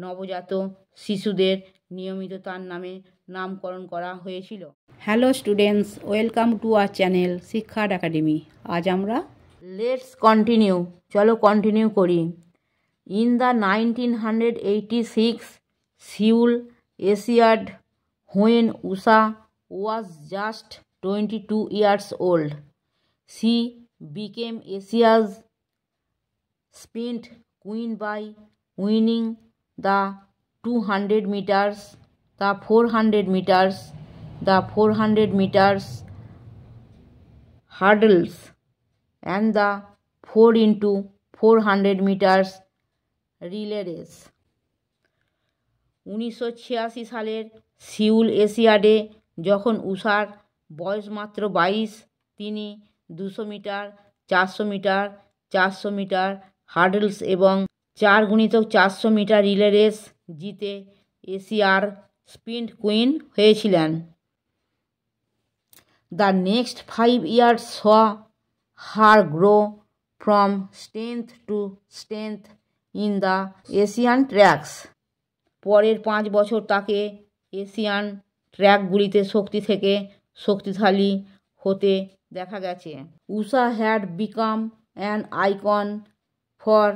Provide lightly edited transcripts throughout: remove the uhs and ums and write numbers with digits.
নবজাত শিশুদের নিয়মিত তার নামে নামকরণ করা হয়েছিল। Hello students, welcome to our channel শিক্ষা একাডেমি। আজ আমরা লেটস কন্টিনিউ, চলো কন্টিনিউ করি। In the 1986 Seoul Olympiad, when Usha was just 22 years old, she became Asia's sprint queen by winning the 200 meters, the 400 meters, the 400 meters hurdles and the 4x400 meters relay race। 1986 সালের Seoul এশিয়াডে যখন উষার বয়স মাত্র 22, তিনি 200 metre, 400 metre, 400 metre hurdles এবং 4x400 metre relay race জিতে এশিয়ার sprint queen হয়েছিলেন। The next 5 years saw her grow from strength to strength in the Asian tracks। পরের 5 বছর তাকে এশিয়ান ট্র্যাকগুলিতে শক্তি থেকে শক্তিশালী হতে দেখা গেছে। Usha had become an icon for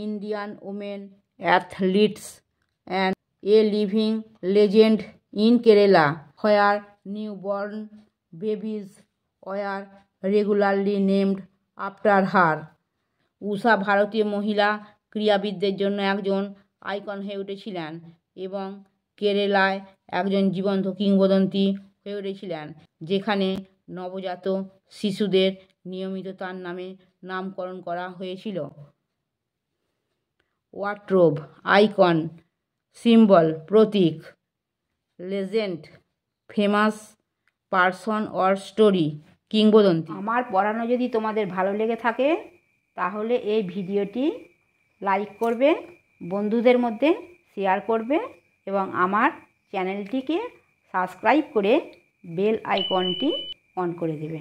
Indian women athletes and a living legend in Kerala, where newborn babies were regularly named after her. Usha ভারতীয় মহিলা ক্রীড়াবিদদের জন্য একজন আইকন হয়ে উঠেছিলেন এবং কেরালায় একজন জীবন্ত কিংবদন্তি হয়ে উঠেছিলেন, যেখানে নবজাত শিশুদের নিয়মিত তার নামে নামকরণ করা হয়েছিল। ওয়ার্ডরোব, আইকন, সিম্বল, প্রতীক, legend, famous person or story, কিংবদন্তি। আমার পড়ানো যদি তোমাদের ভালো লেগে থাকে তাহলে এই ভিডিওটি লাইক করবে, বন্ধুদের মধ্যে শেয়ার করবে এবং আমার চ্যানেলটিকে সাবস্ক্রাইব করে বেল আইকনটি অন করে দেবে।